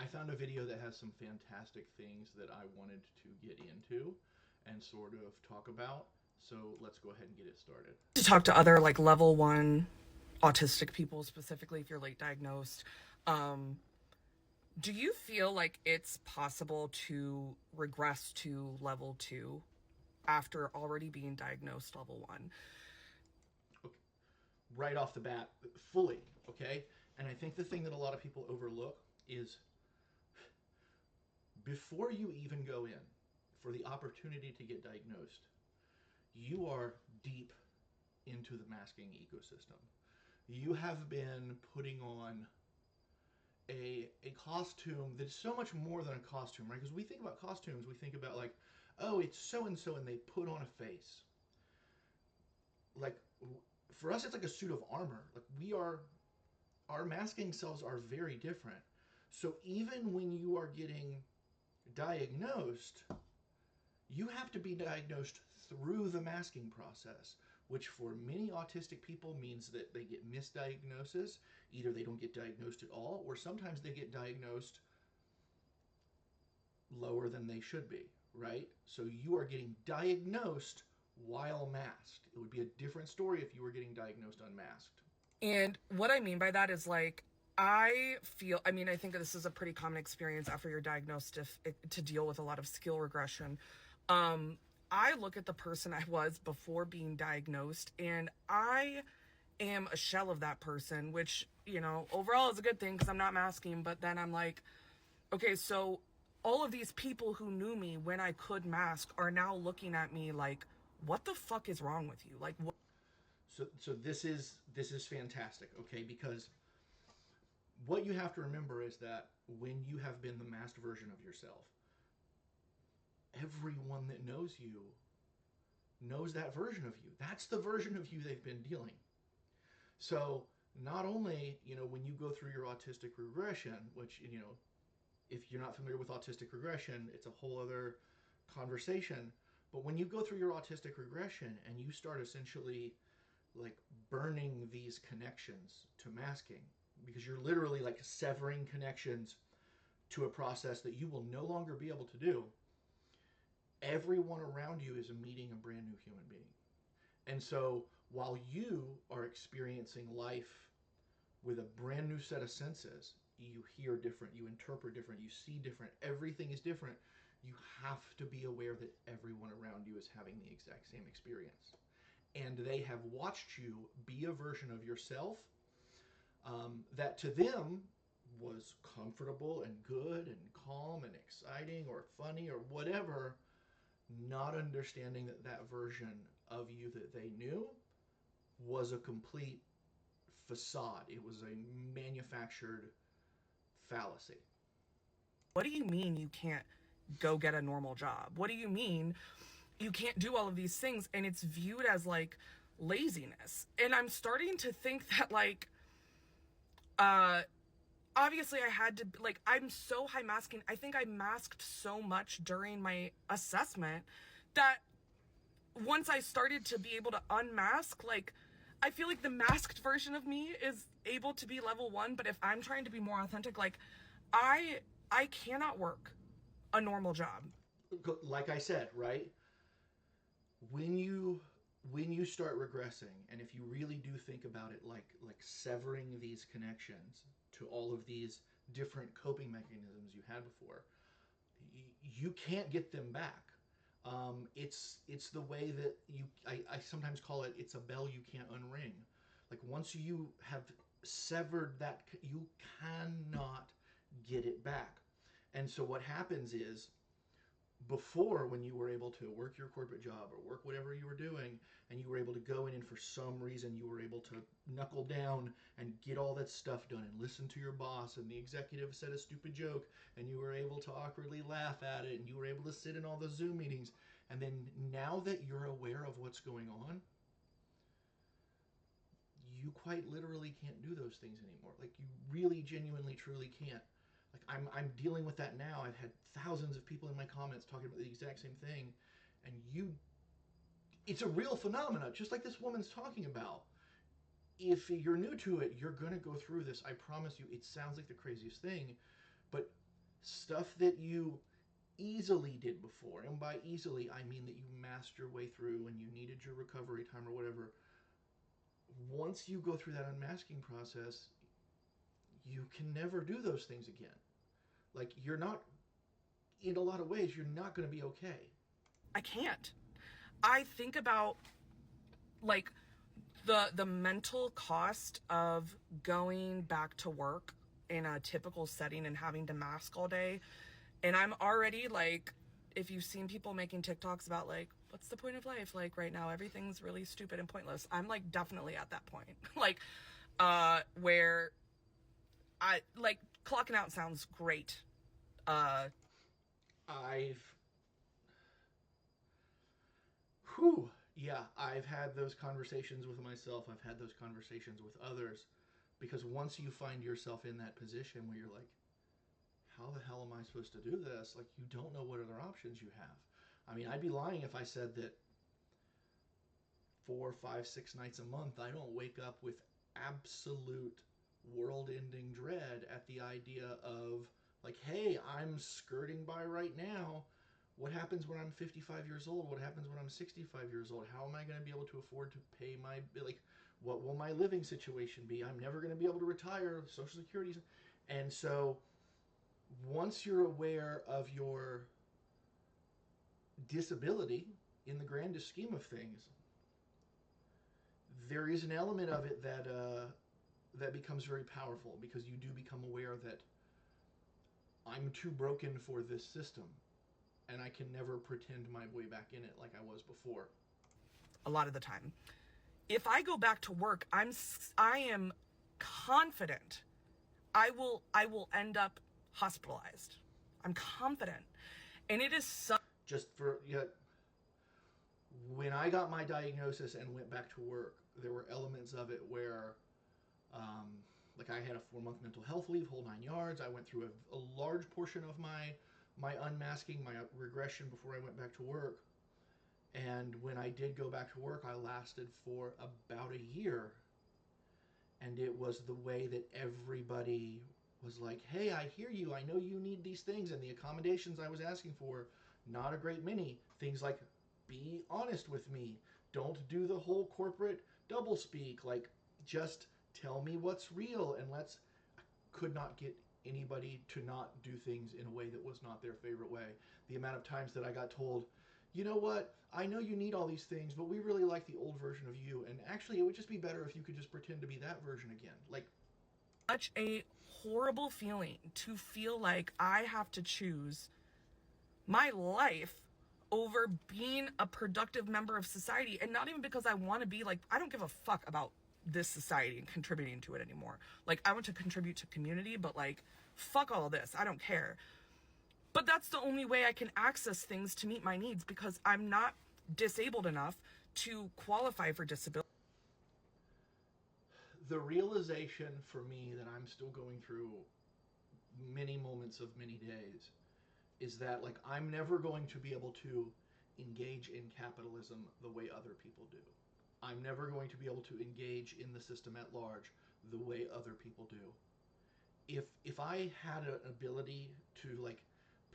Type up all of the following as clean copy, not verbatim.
I found a video that has some fantastic things that I wanted to get into and sort of talk about. So let's go ahead and get it started. To talk to other like level one autistic people, specifically if you're late diagnosed. Um, do you feel like it's possible to regress to level two after already being diagnosed level one? Okay. Right off the bat, fully, okay? And I think the thing that a lot of people overlook is before you even go in for the opportunity to get diagnosed, you are deep into the masking ecosystem. You have been putting on a costume that is so much more than a costume, right? Because we think about costumes, we think about like, oh, it's so and they put on a face. Like for us, it's like a suit of armor. Like we are, our masking selves are very different. So even when you are getting diagnosed, you have to be diagnosed through the masking process, which for many autistic people means that they get misdiagnosis. Either they don't get diagnosed at all, or sometimes they get diagnosed lower than they should be, right? So you are getting diagnosed while masked. It would be a different story if you were getting diagnosed unmasked. And what I mean by that is like, I think this is a pretty common experience after you're diagnosed to deal with a lot of skill regression. Um, I look at the person I was before being diagnosed, and I am a shell of that person, which, overall is a good thing because I'm not masking. But then I'm like, okay, so all of these people who knew me when I could mask are now looking at me like, what the fuck is wrong with you? Like, what? So this is fantastic, okay? Because what you have to remember is that when you have been the masked version of yourself, everyone that knows you knows that version of you. That's the version of you they've been dealing. So not only, when you go through your autistic regression, which, if you're not familiar with autistic regression, it's a whole other conversation. But when you go through your autistic regression and you start essentially like burning these connections to masking, because you're literally like severing connections to a process that you will no longer be able to do, everyone around you is meeting a brand new human being. And so while you are experiencing life with a brand new set of senses, you hear different, you interpret different, you see different, everything is different. You have to be aware that everyone around you is having the exact same experience. And they have watched you be a version of yourself that to them was comfortable and good and calm and exciting or funny or whatever, not understanding that that version of you that they knew was a complete facade. It was a manufactured fallacy. What do you mean you can't go get a normal job? What do you mean you can't do all of these things? And it's viewed as like laziness. And I'm starting to think that like, uh, obviously I had to, like, I'm so high masking. I think I masked so much during my assessment that once I started to be able to unmask, like, I feel like the masked version of me is able to be level one, but if I'm trying to be more authentic, like, I I cannot work a normal job. Like I said, right? When you when you start regressing, and if you really do think about it like severing these connections to all of these different coping mechanisms you had before, you can't get them back. It's the way that I sometimes call it, it's a bell you can't unring. Like once you have severed that, you cannot get it back. And so what happens is, before, when you were able to work your corporate job or work whatever you were doing, and you were able to go in and for some reason you were able to knuckle down and get all that stuff done and listen to your boss, and the executive said a stupid joke and you were able to awkwardly laugh at it, and you were able to sit in all the Zoom meetings, and then now that you're aware of what's going on, you quite literally can't do those things anymore. Like you really genuinely truly can't. Like I'm dealing with that now. I've had thousands of people in my comments talking about the exact same thing, and it's a real phenomenon, just like this woman's talking about. If you're new to it, you're gonna go through this. I promise you. It sounds like the craziest thing, but stuff that you easily did before, and by easily I mean that you masked your way through and you needed your recovery time or whatever, once you go through that unmasking process, you can never do those things again. Like, you're not, in a lot of ways, you're not going to be okay. I can't. I think about like the mental cost of going back to work in a typical setting and having to mask all day. And I'm already like, if you've seen people making TikToks about like, what's the point of life? Like right now, everything's really stupid and pointless. I'm like definitely at that point. Like, where I like clocking out sounds great. I've, whew, yeah, I've had those conversations with myself. I've had those conversations with others, because once you find yourself in that position where you're like, how the hell am I supposed to do this? Like, you don't know what other options you have. I mean, I'd be lying if I said that 4, 5, 6 nights a month I don't wake up with absolute world-ending dread at the idea of, like, hey, I'm skirting by right now. What happens when I'm 55 years old? What happens when I'm 65 years old? How am I going to be able to afford to pay my, like, what will my living situation be? I'm never going to be able to retire. Social Security's, and so once you're aware of your disability in the grandest scheme of things, there is an element of it that that becomes very powerful, because you do become aware that I'm too broken for this system, and I can never pretend my way back in it like I was before. A lot of the time, if I go back to work, I am confident I will end up hospitalized. I'm confident. And it is so Just for, yeah, when I got my diagnosis and went back to work, there were elements of it where, um, like, I had a 4 month mental health leave, whole 9 yards. I went through a large portion of my unmasking, my regression before I went back to work. And when I did go back to work, I lasted for about a year. And it was the way that everybody was like, hey, I hear you. I know you need these things. And the accommodations I was asking for, not a great many. Things like, be honest with me. Don't do the whole corporate double speak. Like, just tell me what's real. And let's, I could not get anybody to not do things in a way that was not their favorite way. The amount of times that I got told, you know what, I know you need all these things, but we really like the old version of you. And actually, it would just be better if you could just pretend to be that version again. Like, such a horrible feeling to feel like I have to choose my life over being a productive member of society. And not even because I want to be like, I don't give a fuck about this society and contributing to it anymore. Like, I want to contribute to community, but like, fuck all this. I don't care. But that's the only way I can access things to meet my needs, because I'm not disabled enough to qualify for disability. the realization for me that I'm still going through many moments of many days is that, like, I'm never going to be able to engage in capitalism the way other people do. I'm never going to be able to engage in the system at large the way other people do. If I had an ability to, like,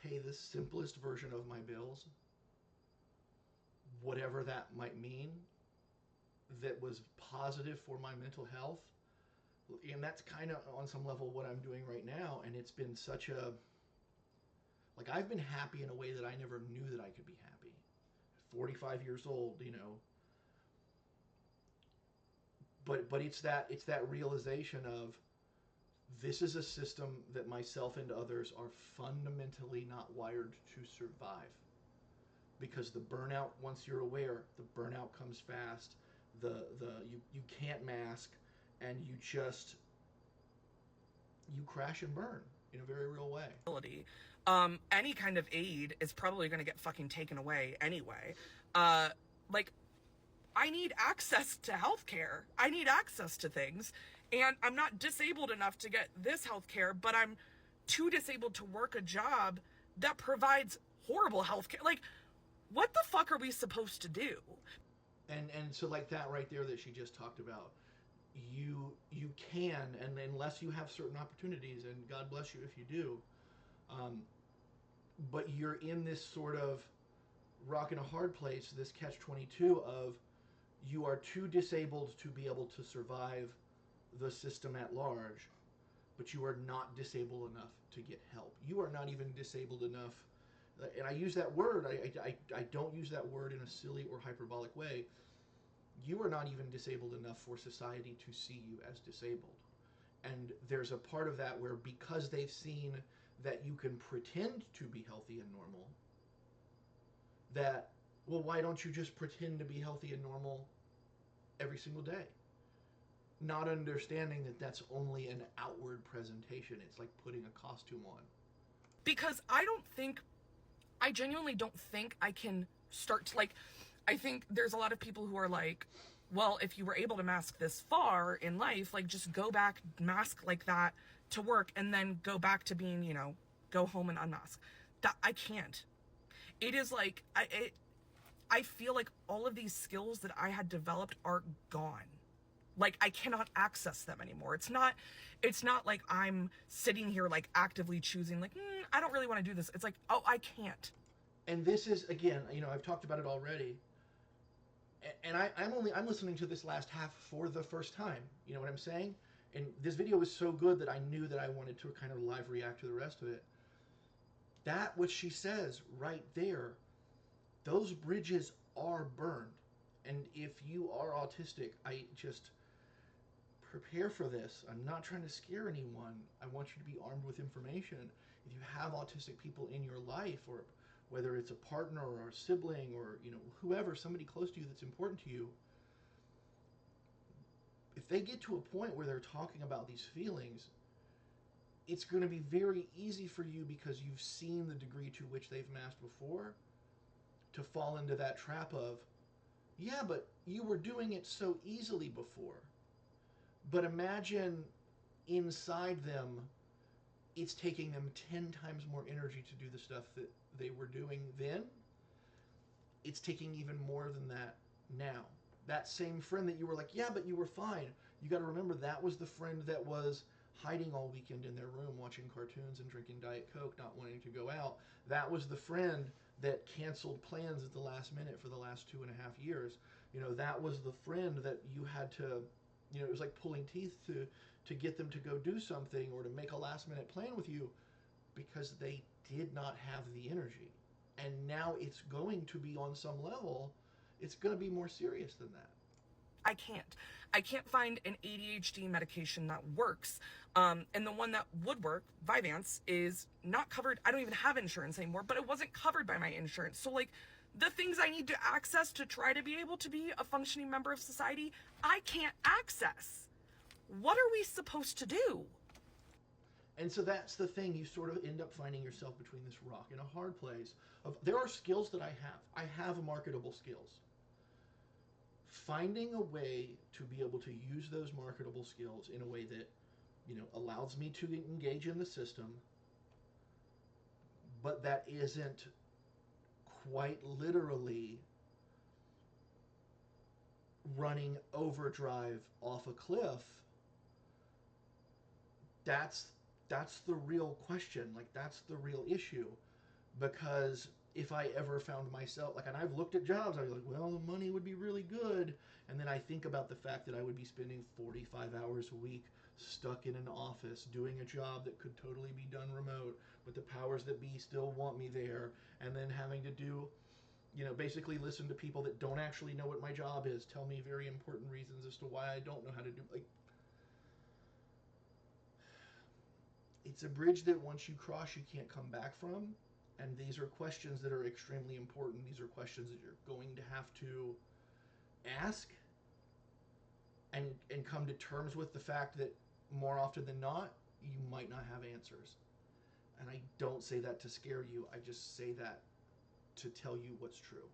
pay the simplest version of my bills, whatever that might mean, that was positive for my mental health, and that's kind of on some level what I'm doing right now. And it's been such a, like, I've been happy in a way that I never knew that I could be happy. 45 years old, you know. But it's that realization of, this is a system that myself and others are fundamentally not wired to survive. Because the burnout, once you're aware, the burnout comes fast. You can't mask, and you crash and burn in a very real way. Any kind of aid is probably going to get fucking taken away anyway. Like, I need access to healthcare. I need access to things. And I'm not disabled enough to get this healthcare, but I'm too disabled to work a job that provides horrible healthcare. Like, what the fuck are we supposed to do? And so, like, that right there that she just talked about, you can, and unless you have certain opportunities, and God bless you if you do, Um, but you're in this sort of rock and a hard place, this catch 22 of you are too disabled to be able to survive the system at large, but you are not disabled enough to get help. You are not even disabled enough, and I use that word, I don't use that word in a silly or hyperbolic way. You are not even disabled enough for society to see you as disabled. And there's a part of that where, because they've seen that you can pretend to be healthy and normal, that, well, why don't you just pretend to be healthy and normal every single day? Not understanding that that's only an outward presentation. It's like putting a costume on. Because I genuinely don't think I can start to, like, I think there's a lot of people who are like, well, if you were able to mask this far in life, like, just go back, mask like that to work, and then go back to being, go home and unmask. That I can't. It is like, I feel like all of these skills that I had developed are gone. Like, I cannot access them anymore. It's not like I'm sitting here like actively choosing, like, I don't really want to do this. It's like, oh, I can't. And this is, again, I've talked about it already. And I'm listening to this last half for the first time. You know what I'm saying? And this video was so good that I knew that I wanted to kind of live react to the rest of it. That, what she says right there, those bridges are burned. And if you are autistic, I just prepare for this. I'm not trying to scare anyone. I want you to be armed with information. If you have autistic people in your life, or whether it's a partner or a sibling or whoever, somebody close to you that's important to you, if they get to a point where they're talking about these feelings, it's going to be very easy for you, because you've seen the degree to which they've masked before, to fall into that trap of, yeah, but you were doing it so easily before. But imagine inside them, it's taking them 10 times more energy to do the stuff that they were doing then. It's taking even more than that now. That same friend that you were like, yeah, but you were fine. You got to remember, that was the friend that was hiding all weekend in their room watching cartoons and drinking Diet Coke, not wanting to go out. That was the friend that canceled plans at the last minute for the last 2.5 years. That was the friend that you had to, it was like pulling teeth to get them to go do something or to make a last minute plan with you, because they did not have the energy. And now it's going to be, on some level, it's going to be more serious than that. I can't find an ADHD medication that works. And the one that would work, Vyvanse, is not covered. I don't even have insurance anymore, but it wasn't covered by my insurance. So, like, the things I need to access to try to be able to be a functioning member of society, I can't access. What are we supposed to do? And so that's the thing. You sort of end up finding yourself between this rock and a hard place. There are skills that I have. I have marketable skills. Finding a way to be able to use those marketable skills in a way that, allows me to engage in the system, but that isn't quite literally running overdrive off a cliff. That's the real question. Like, that's the real issue. Because if I ever found myself, like, and I've looked at jobs, I was like, well, the money would be really good. And then I think about the fact that I would be spending 45 hours a week stuck in an office doing a job that could totally be done remote, but the powers that be still want me there. And then having to do, basically listen to people that don't actually know what my job is, tell me very important reasons as to why I don't know how to do, like, it's a bridge that once you cross, you can't come back from. And these are questions that are extremely important. These are questions that you're going to have to ask and come to terms with the fact that more often than not, you might not have answers. And I don't say that to scare you. I just say that to tell you what's true.